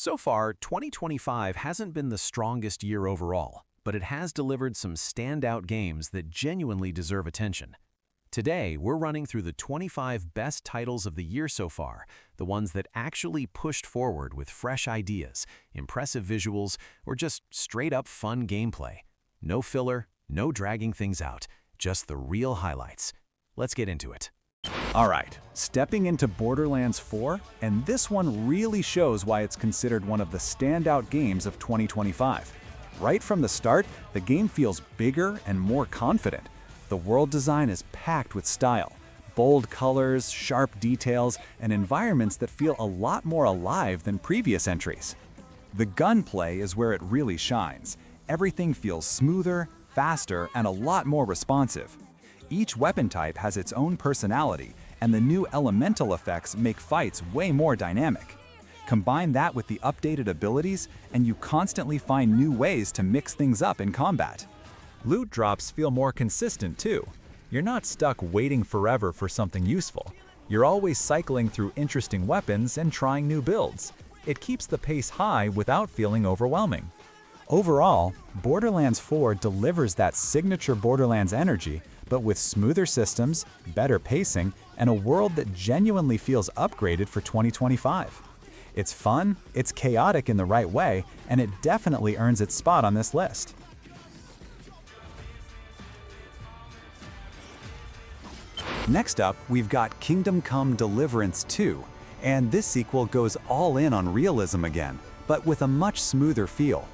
So far, 2025 hasn't been the strongest year overall, but it has delivered some standout games that genuinely deserve attention. Today, we're running through the 25 best titles of the year so far, the ones that actually pushed forward with fresh ideas, impressive visuals, or just straight-up fun gameplay. No filler, no dragging things out, just the real highlights. Let's get into it. Alright, stepping into Borderlands 4, and this one really shows why it's considered one of the standout games of 2025. Right from the start, the game feels bigger and more confident. The world design is packed with style, bold colors, sharp details, and environments that feel a lot more alive than previous entries. The gunplay is where it really shines. Everything feels smoother, faster, and a lot more responsive. Each weapon type has its own personality, and the new elemental effects make fights way more dynamic. Combine that with the updated abilities, and you constantly find new ways to mix things up in combat. Loot drops feel more consistent too. You're not stuck waiting forever for something useful. You're always cycling through interesting weapons and trying new builds. It keeps the pace high without feeling overwhelming. Overall, Borderlands 4 delivers that signature Borderlands energy, but with smoother systems, better pacing, and a world that genuinely feels upgraded for 2025. It's fun, it's chaotic in the right way, and it definitely earns its spot on this list. Next up, we've got Kingdom Come: Deliverance 2, and this sequel goes all in on realism again, but with a much smoother feel.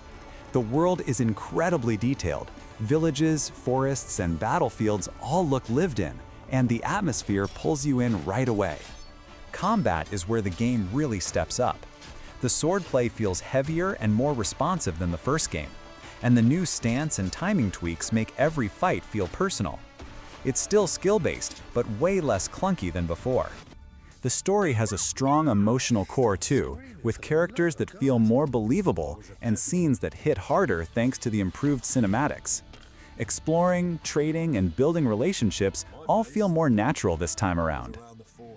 The world is incredibly detailed. Villages, forests, and battlefields all look lived in, and the atmosphere pulls you in right away. Combat is where the game really steps up. The swordplay feels heavier and more responsive than the first game, and the new stance and timing tweaks make every fight feel personal. It's still skill-based, but way less clunky than before. The story has a strong emotional core too, with characters that feel more believable and scenes that hit harder thanks to the improved cinematics. Exploring, trading, and building relationships all feel more natural this time around.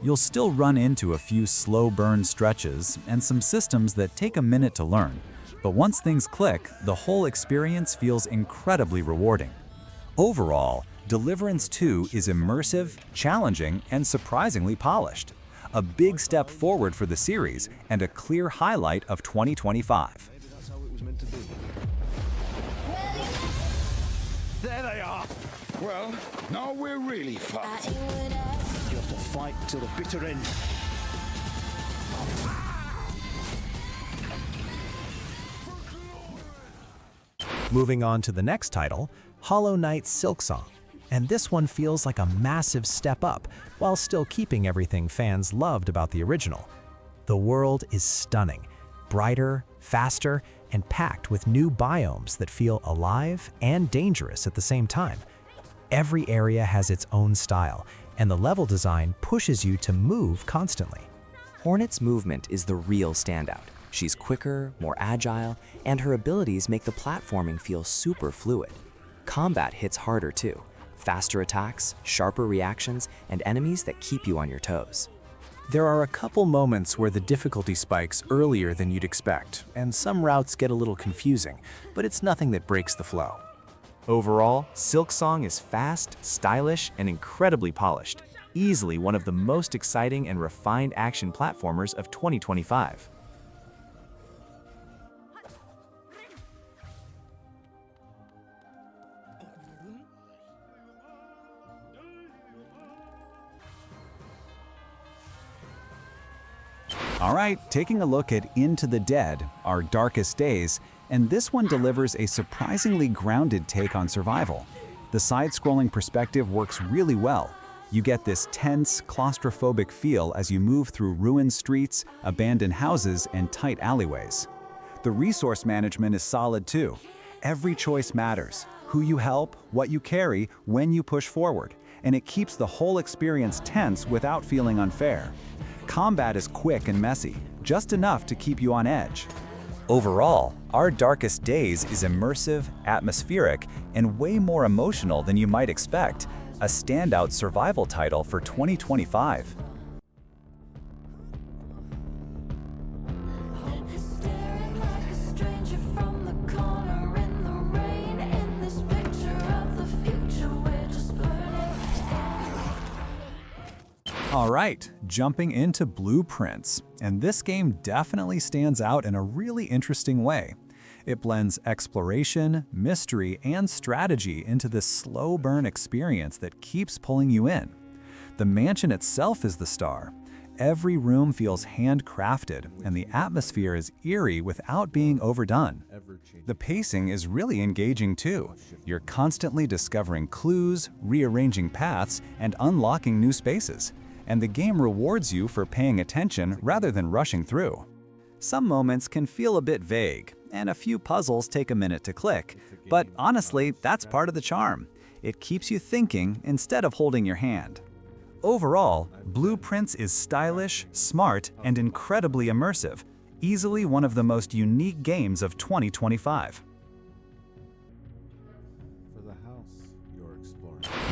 You'll still run into a few slow burn stretches and some systems that take a minute to learn, but once things click, the whole experience feels incredibly rewarding. Overall, Deliverance 2 is immersive, challenging, and surprisingly polished. A big step forward for the series and a clear highlight of 2025. There they are! Well, now we're really fucked. You have to fight till the bitter end. Moving on to the next title, Hollow Knight: Silksong. And this one feels like a massive step up, while still keeping everything fans loved about the original. The world is stunning, brighter, faster, and packed with new biomes that feel alive and dangerous at the same time. Every area has its own style, and the level design pushes you to move constantly. Hornet's movement is the real standout. She's quicker, more agile, and her abilities make the platforming feel super fluid. Combat hits harder too. Faster attacks, sharper reactions, and enemies that keep you on your toes. There are a couple moments where the difficulty spikes earlier than you'd expect, and some routes get a little confusing, but it's nothing that breaks the flow. Overall, Silksong is fast, stylish, and incredibly polished. Easily one of the most exciting and refined action platformers of 2025. Alright, taking a look at Into the Dead, Our Darkest Days, and this one delivers a surprisingly grounded take on survival. The side-scrolling perspective works really well. You get this tense, claustrophobic feel as you move through ruined streets, abandoned houses, and tight alleyways. The resource management is solid too. Every choice matters. Who you help, what you carry, when you push forward, and it keeps the whole experience tense without feeling unfair. Combat is quick and messy, just enough to keep you on edge. Overall, Our Darkest Days is immersive, atmospheric, and way more emotional than you might expect, a standout survival title for 2025. All right, jumping into Blueprints, and this game definitely stands out in a really interesting way. It blends exploration, mystery, and strategy into this slow burn experience that keeps pulling you in. The mansion itself is the star. Every room feels handcrafted, and the atmosphere is eerie without being overdone. The pacing is really engaging too. You're constantly discovering clues, rearranging paths, and unlocking new spaces. And the game rewards you for paying attention rather than rushing through. Some moments can feel a bit vague, and a few puzzles take a minute to click, but honestly, that's part of the charm. It keeps you thinking instead of holding your hand. Overall, Blueprints is stylish, smart, and incredibly immersive, easily one of the most unique games of 2025.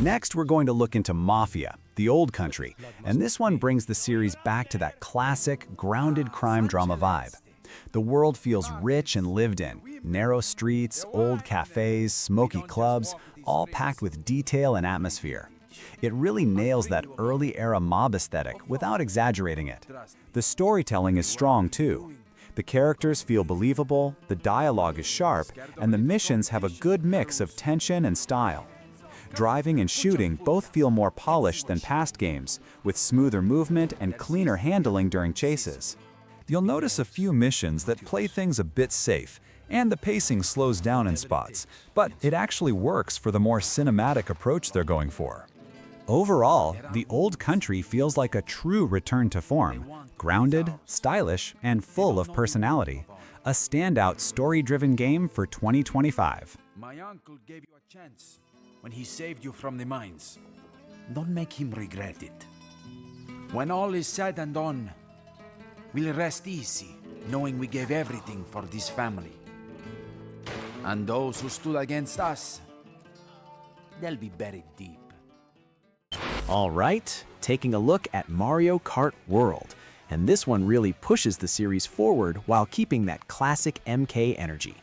Next, we're going to look into Mafia, the old country, and this one brings the series back to that classic, grounded crime drama vibe. The world feels rich and lived in. Narrow streets, old cafes, smoky clubs, all packed with detail and atmosphere. It really nails that early-era mob aesthetic without exaggerating it. The storytelling is strong too. The characters feel believable, the dialogue is sharp, and the missions have a good mix of tension and style. Driving and shooting both feel more polished than past games, with smoother movement and cleaner handling during chases. You'll notice a few missions that play things a bit safe, and the pacing slows down in spots, but it actually works for the more cinematic approach they're going for. Overall, the old country feels like a true return to form, grounded, stylish, and full of personality. A standout story-driven game for 2025. My uncle gave you a chance when he saved you from the mines. Don't make him regret it. When all is said and done, we'll rest easy, knowing we gave everything for this family. And those who stood against us, they'll be buried deep. All right, taking a look at Mario Kart World. And this one really pushes the series forward while keeping that classic MK energy.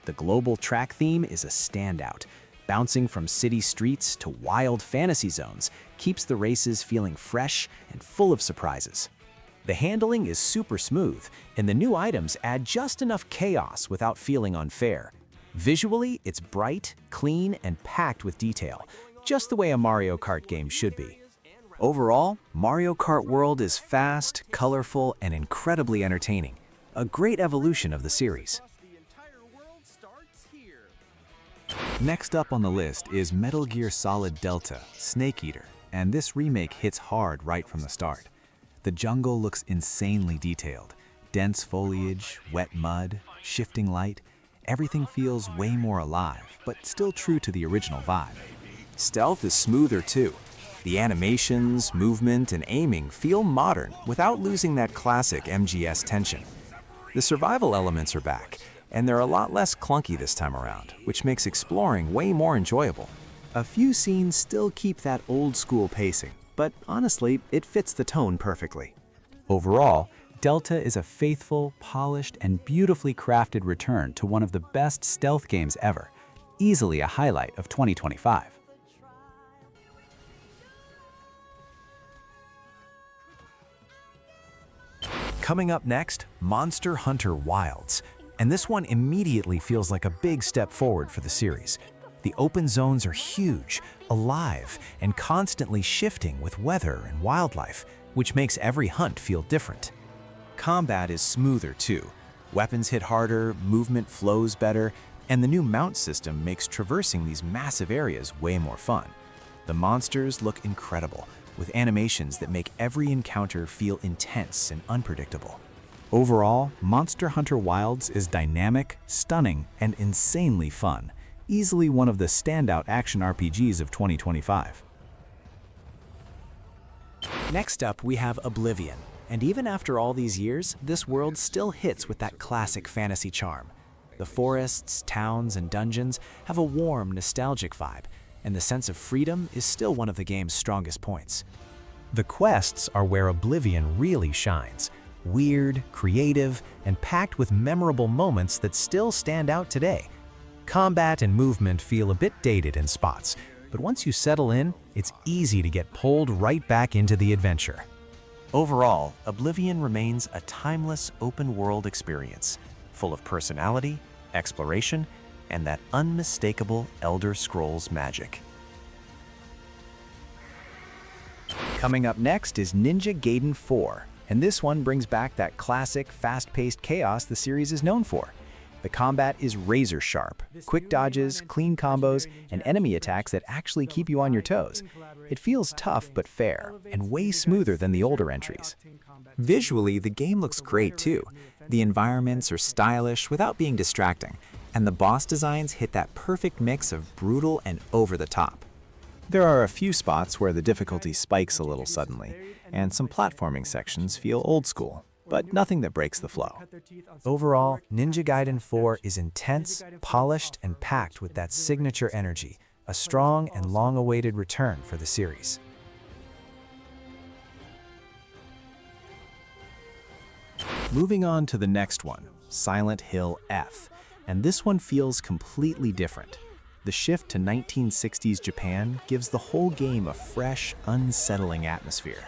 The global track theme is a standout. Bouncing from city streets to wild fantasy zones keeps the races feeling fresh and full of surprises. The handling is super smooth, and the new items add just enough chaos without feeling unfair. Visually, it's bright, clean, and packed with detail, just the way a Mario Kart game should be. Overall, Mario Kart World is fast, colorful, and incredibly entertaining. A great evolution of the series. Next up on the list is Metal Gear Solid Delta, Snake Eater, and this remake hits hard right from the start. The jungle looks insanely detailed. Dense foliage, wet mud, shifting light. Everything feels way more alive, but still true to the original vibe. Stealth is smoother too. The animations, movement, and aiming feel modern without losing that classic MGS tension. The survival elements are back, and they're a lot less clunky this time around, which makes exploring way more enjoyable. A few scenes still keep that old-school pacing, but honestly, it fits the tone perfectly. Overall, Delta is a faithful, polished, and beautifully crafted return to one of the best stealth games ever, easily a highlight of 2025. Coming up next, Monster Hunter Wilds. And this one immediately feels like a big step forward for the series. The open zones are huge, alive, and constantly shifting with weather and wildlife, which makes every hunt feel different. Combat is smoother too. Weapons hit harder, movement flows better, and the new mount system makes traversing these massive areas way more fun. The monsters look incredible, with animations that make every encounter feel intense and unpredictable. Overall, Monster Hunter Wilds is dynamic, stunning, and insanely fun. Easily one of the standout action RPGs of 2025. Next up, we have Oblivion. And even after all these years, this world still hits with that classic fantasy charm. The forests, towns, and dungeons have a warm, nostalgic vibe, and the sense of freedom is still one of the game's strongest points. The quests are where Oblivion really shines. Weird, creative, and packed with memorable moments that still stand out today. Combat and movement feel a bit dated in spots, but once you settle in, it's easy to get pulled right back into the adventure. Overall, Oblivion remains a timeless open-world experience, full of personality, exploration, and that unmistakable Elder Scrolls magic. Coming up next is Ninja Gaiden 4, and this one brings back that classic, fast-paced chaos the series is known for. The combat is razor sharp, quick dodges, clean combos, and enemy attacks that actually keep you on your toes. It feels tough but fair, and way smoother than the older entries. Visually, the game looks great too. The environments are stylish without being distracting, and the boss designs hit that perfect mix of brutal and over the top. There are a few spots where the difficulty spikes a little suddenly, and some platforming sections feel old school, but nothing that breaks the flow. Overall, Ninja Gaiden 4 is intense, polished, and packed with that signature energy, a strong and long-awaited return for the series. Moving on to the next one, Silent Hill F, and this one feels completely different. The shift to 1960s Japan gives the whole game a fresh, unsettling atmosphere.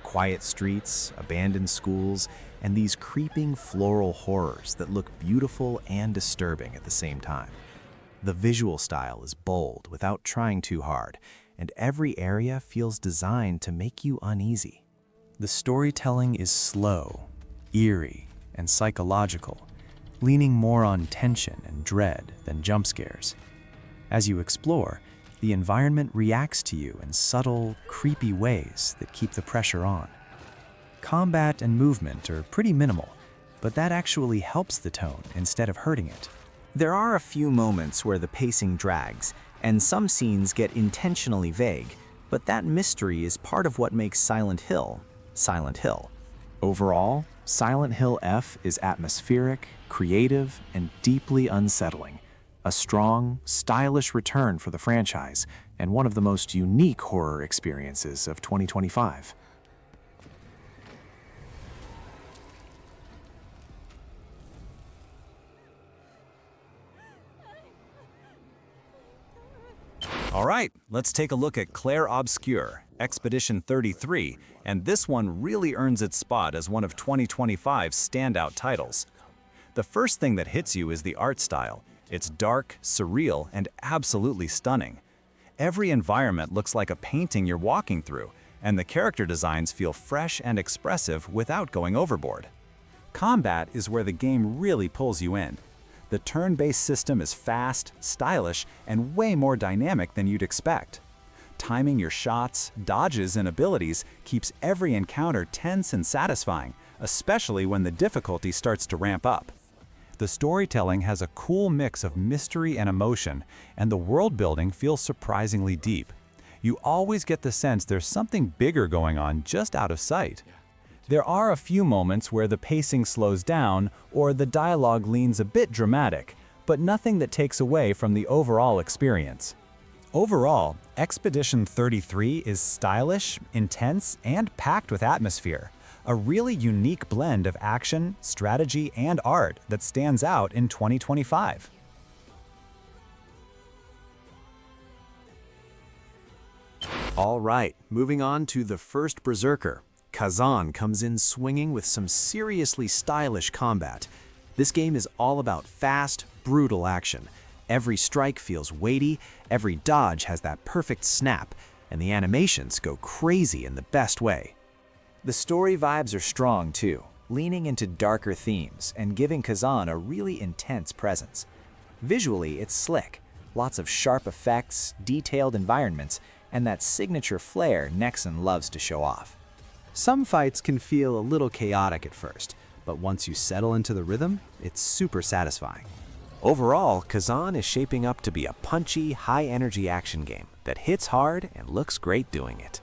Quiet streets, abandoned schools, and these creeping floral horrors that look beautiful and disturbing at the same time. The visual style is bold without trying too hard, and every area feels designed to make you uneasy. The storytelling is slow, eerie, and psychological, leaning more on tension and dread than jump scares. As you explore, the environment reacts to you in subtle, creepy ways that keep the pressure on. Combat and movement are pretty minimal, but that actually helps the tone instead of hurting it. There are a few moments where the pacing drags, and some scenes get intentionally vague, but that mystery is part of what makes Silent Hill, Silent Hill. Overall, Silent Hill F is atmospheric, creative, and deeply unsettling. A strong, stylish return for the franchise, and one of the most unique horror experiences of 2025. All right, let's take a look at Clair Obscur, Expedition 33, and this one really earns its spot as one of 2025's standout titles. The first thing that hits you is the art style. It's dark, surreal, and absolutely stunning. Every environment looks like a painting you're walking through, and the character designs feel fresh and expressive without going overboard. Combat is where the game really pulls you in. The turn-based system is fast, stylish, and way more dynamic than you'd expect. Timing your shots, dodges, and abilities keeps every encounter tense and satisfying, especially when the difficulty starts to ramp up. The storytelling has a cool mix of mystery and emotion, and the world building feels surprisingly deep. You always get the sense there's something bigger going on just out of sight. There are a few moments where the pacing slows down or the dialogue leans a bit dramatic, but nothing that takes away from the overall experience. Overall, Expedition 33 is stylish, intense, and packed with atmosphere. A really unique blend of action, strategy, and art that stands out in 2025. All right, moving on to the first Berserker. Khazan comes in swinging with some seriously stylish combat. This game is all about fast, brutal action. Every strike feels weighty, every dodge has that perfect snap, and the animations go crazy in the best way. The story vibes are strong too, leaning into darker themes and giving Khazan a really intense presence. Visually, it's slick, lots of sharp effects, detailed environments, and that signature flair Nexon loves to show off. Some fights can feel a little chaotic at first, but once you settle into the rhythm, it's super satisfying. Overall, Khazan is shaping up to be a punchy, high-energy action game that hits hard and looks great doing it.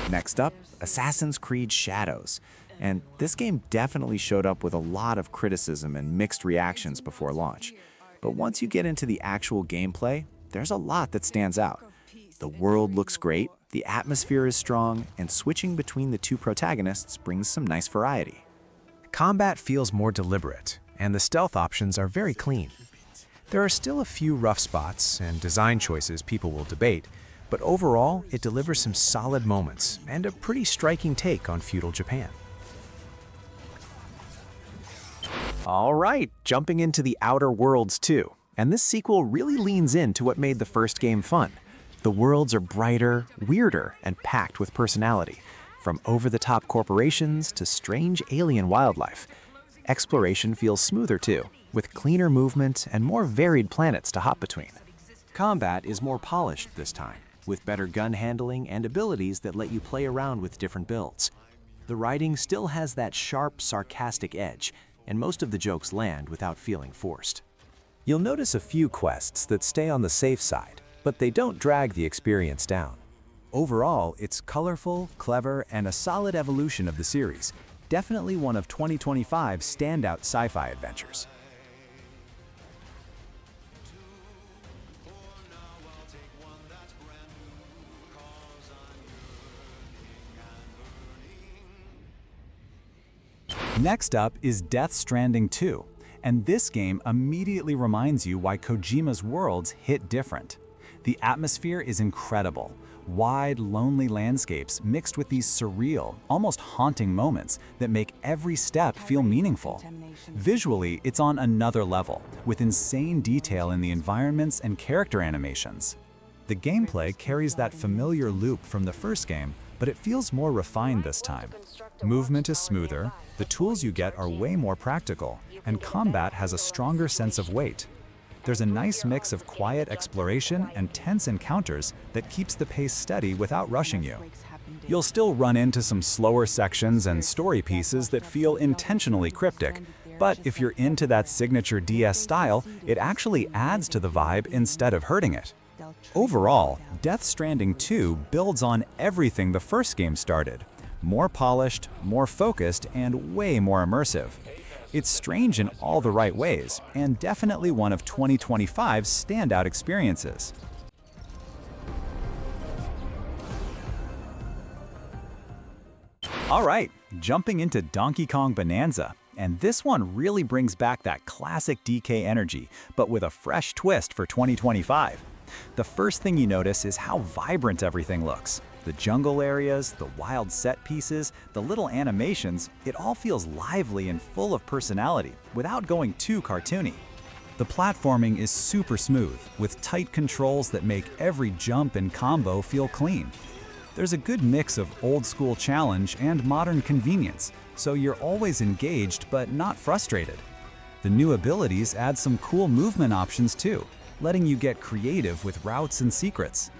Next up, Assassin's Creed Shadows. And this game definitely showed up with a lot of criticism and mixed reactions before launch. But once you get into the actual gameplay, there's a lot that stands out. The world looks great, the atmosphere is strong, and switching between the two protagonists brings some nice variety. Combat feels more deliberate, and the stealth options are very clean. There are still a few rough spots and design choices people will debate, but overall, it delivers some solid moments and a pretty striking take on feudal Japan. All right, jumping into the Outer Worlds too, and this sequel really leans into what made the first game fun. The worlds are brighter, weirder, and packed with personality, from over-the-top corporations to strange alien wildlife. Exploration feels smoother too, with cleaner movement and more varied planets to hop between. Combat is more polished this time, with better gun handling and abilities that let you play around with different builds. The writing still has that sharp, sarcastic edge, and most of the jokes land without feeling forced. You'll notice a few quests that stay on the safe side, but they don't drag the experience down. Overall, it's colorful, clever, and a solid evolution of the series. Definitely one of 2025's standout sci-fi adventures. Next up is Death Stranding 2, and this game immediately reminds you why Kojima's worlds hit different. The atmosphere is incredible. Wide, lonely landscapes mixed with these surreal, almost haunting moments that make every step feel meaningful. Visually, it's on another level, with insane detail in the environments and character animations. The gameplay carries that familiar loop from the first game, but it feels more refined this time. Movement is smoother, the tools you get are way more practical, and combat has a stronger sense of weight. There's a nice mix of quiet exploration and tense encounters that keeps the pace steady without rushing you. You'll still run into some slower sections and story pieces that feel intentionally cryptic, but if you're into that signature DS style, it actually adds to the vibe instead of hurting it. Overall, Death Stranding 2 builds on everything the first game started. More polished, more focused, and way more immersive. It's strange in all the right ways, and definitely one of 2025's standout experiences. All right, jumping into Donkey Kong Bananza, and this one really brings back that classic DK energy, but with a fresh twist for 2025. The first thing you notice is how vibrant everything looks. The jungle areas, the wild set pieces, the little animations, it all feels lively and full of personality without going too cartoony. The platforming is super smooth, with tight controls that make every jump and combo feel clean. There's a good mix of old-school challenge and modern convenience, so you're always engaged but not frustrated. The new abilities add some cool movement options too, letting you get creative with routes and secrets.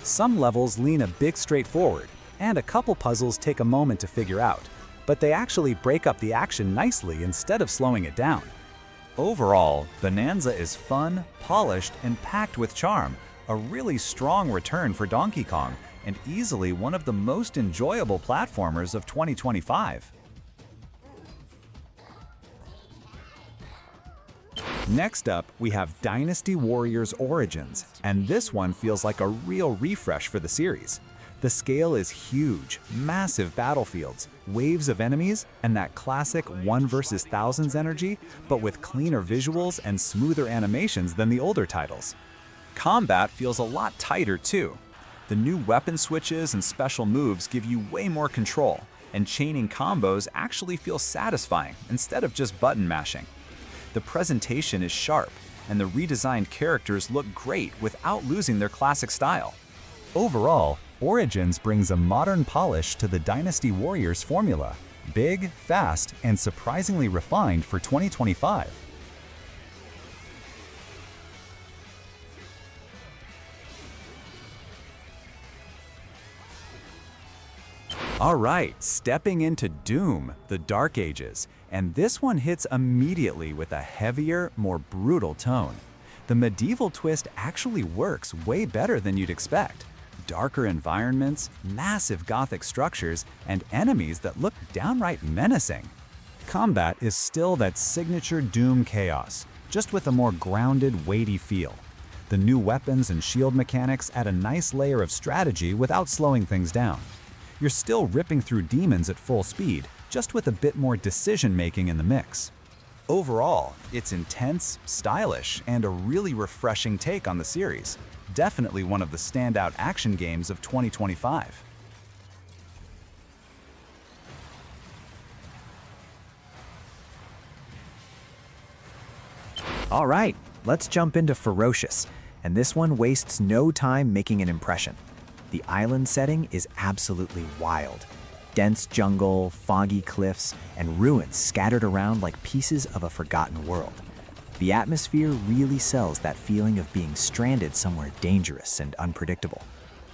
Some levels lean a bit straightforward, and a couple puzzles take a moment to figure out, but they actually break up the action nicely instead of slowing it down. Overall, Bananza is fun, polished, and packed with charm, a really strong return for Donkey Kong, and easily one of the most enjoyable platformers of 2025. Next up, we have Dynasty Warriors Origins, and this one feels like a real refresh for the series. The scale is huge, massive battlefields, waves of enemies, and that classic 1 versus thousands energy, but with cleaner visuals and smoother animations than the older titles. Combat feels a lot tighter too. The new weapon switches and special moves give you way more control, and chaining combos actually feel satisfying instead of just button mashing. The presentation is sharp, and the redesigned characters look great without losing their classic style. Overall, Origins brings a modern polish to the Dynasty Warriors formula, big, fast, and surprisingly refined for 2025. All right, stepping into Doom, the Dark Ages, and this one hits immediately with a heavier, more brutal tone. The medieval twist actually works way better than you'd expect. Darker environments, massive gothic structures, and enemies that look downright menacing. Combat is still that signature Doom chaos, just with a more grounded, weighty feel. The new weapons and shield mechanics add a nice layer of strategy without slowing things down. You're still ripping through demons at full speed, just with a bit more decision-making in the mix. Overall, it's intense, stylish, and a really refreshing take on the series. Definitely one of the standout action games of 2025. All right, let's jump into Ferocious, and this one wastes no time making an impression. The island setting is absolutely wild. Dense jungle, foggy cliffs, and ruins scattered around like pieces of a forgotten world. The atmosphere really sells that feeling of being stranded somewhere dangerous and unpredictable.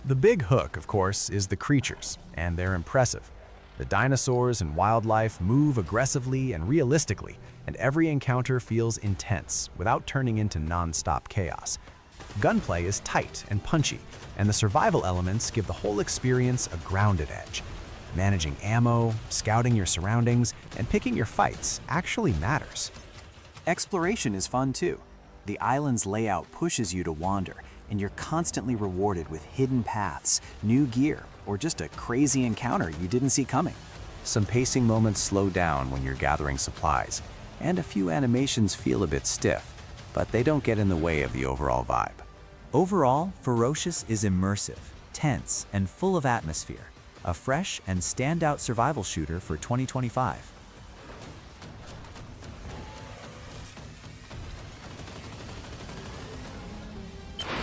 The big hook, of course, is the creatures, and they're impressive. The dinosaurs and wildlife move aggressively and realistically, and every encounter feels intense without turning into non-stop chaos. Gunplay is tight and punchy, and the survival elements give the whole experience a grounded edge. Managing ammo, scouting your surroundings, and picking your fights actually matters. Exploration is fun too. The island's layout pushes you to wander, and you're constantly rewarded with hidden paths, new gear, or just a crazy encounter you didn't see coming. Some pacing moments slow down when you're gathering supplies, and a few animations feel a bit stiff, but they don't get in the way of the overall vibe. Overall, Ferocious is immersive, tense, and full of atmosphere. A fresh and standout survival shooter for 2025.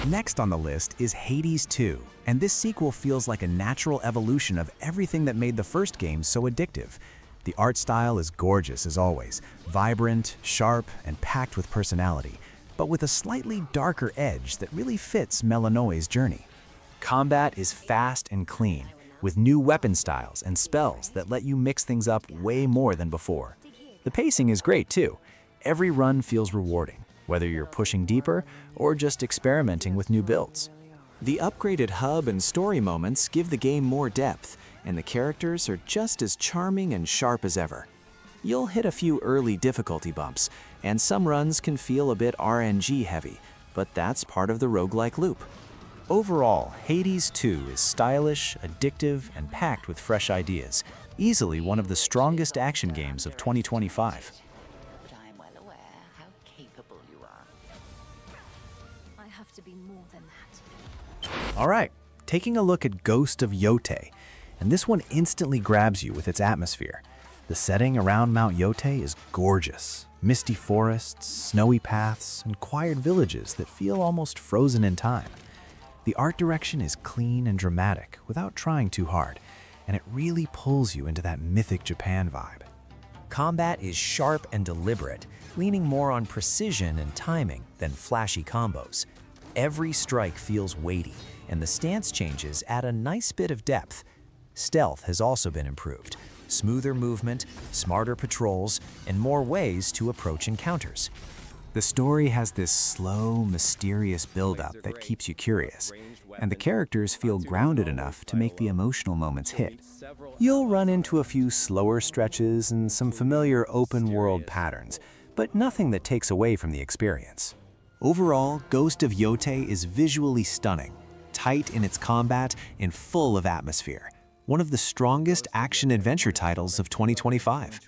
Next on the list is Hades 2, and this sequel feels like a natural evolution of everything that made the first game so addictive. The art style is gorgeous as always, vibrant, sharp, and packed with personality, but with a slightly darker edge that really fits Melanoi's journey. Combat is fast and clean, with new weapon styles and spells that let you mix things up way more than before. The pacing is great too. Every run feels rewarding, whether you're pushing deeper or just experimenting with new builds. The upgraded hub and story moments give the game more depth, and the characters are just as charming and sharp as ever. You'll hit a few early difficulty bumps, and some runs can feel a bit RNG heavy, but that's part of the roguelike loop. Overall, Hades 2 is stylish, addictive, and packed with fresh ideas. Easily one of the strongest action games of 2025. But I am well aware how capable you are. I have to be more than that. All right, taking a look at Ghost of Yōtei, and this one instantly grabs you with its atmosphere. The setting around Mount Yōtei is gorgeous. Misty forests, snowy paths, and quiet villages that feel almost frozen in time. The art direction is clean and dramatic without trying too hard, and it really pulls you into that mythic Japan vibe. Combat is sharp and deliberate, leaning more on precision and timing than flashy combos. Every strike feels weighty, and the stance changes add a nice bit of depth. Stealth has also been improved. Smoother movement, smarter patrols, and more ways to approach encounters. The story has this slow, mysterious build-up that keeps you curious, and the characters feel grounded enough to make the emotional moments hit. You'll run into a few slower stretches and some familiar open-world patterns, but nothing that takes away from the experience. Overall, Ghost of Yōtei is visually stunning, tight in its combat, and full of atmosphere. One of the strongest action-adventure titles of 2025.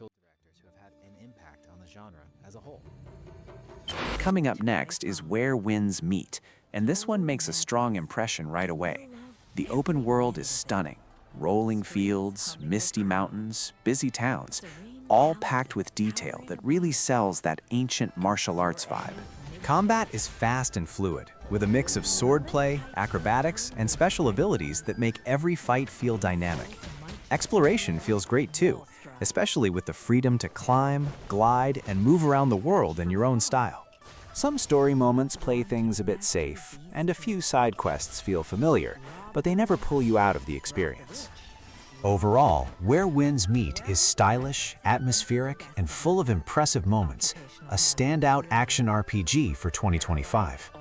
Coming up next is Where Winds Meet, and this one makes a strong impression right away. The open world is stunning. Rolling fields, misty mountains, busy towns, all packed with detail that really sells that ancient martial arts vibe. Combat is fast and fluid, with a mix of swordplay, acrobatics, and special abilities that make every fight feel dynamic. Exploration feels great too, especially with the freedom to climb, glide, and move around the world in your own style. Some story moments play things a bit safe, and a few side quests feel familiar, but they never pull you out of the experience. Overall, Where Winds Meet is stylish, atmospheric, and full of impressive moments. A standout action RPG for 2025.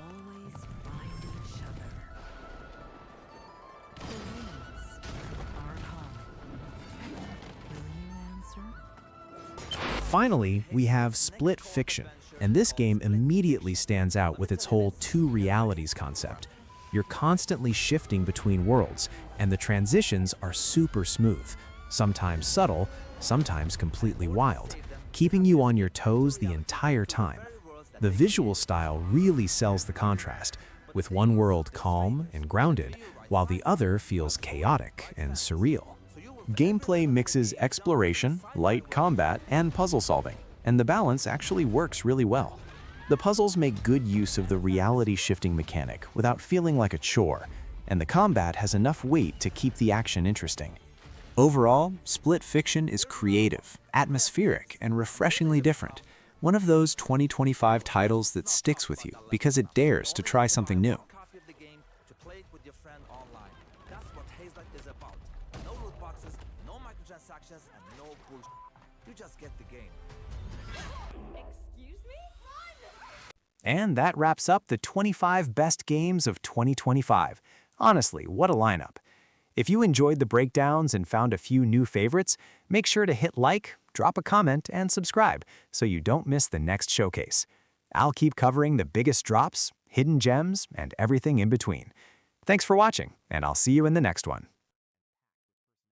Finally, we have Split Fiction, and this game immediately stands out with its whole two realities concept. You're constantly shifting between worlds, and the transitions are super smooth, sometimes subtle, sometimes completely wild. keeping you on your toes the entire time. The visual style really sells the contrast, with one world calm and grounded, while the other feels chaotic and surreal. Gameplay mixes exploration, light combat, and puzzle solving, and the balance actually works really well. The puzzles make good use of the reality-shifting mechanic without feeling like a chore, and the combat has enough weight to keep the action interesting. Overall, Split Fiction is creative, atmospheric, and refreshingly different. One of those 2025 titles that sticks with you because it dares to try something new. Copy of the game to play it with your friend online. That's what Hazelight is about. No loot boxes, no microtransactions, and no bullshit. You just get the game. Excuse me? And that wraps up the 25 best games of 2025. Honestly, what a lineup. If you enjoyed the breakdowns and found a few new favorites, make sure to hit like, drop a comment, and subscribe so you don't miss the next showcase. I'll keep covering the biggest drops, hidden gems, and everything in between. Thanks for watching, and I'll see you in the next one.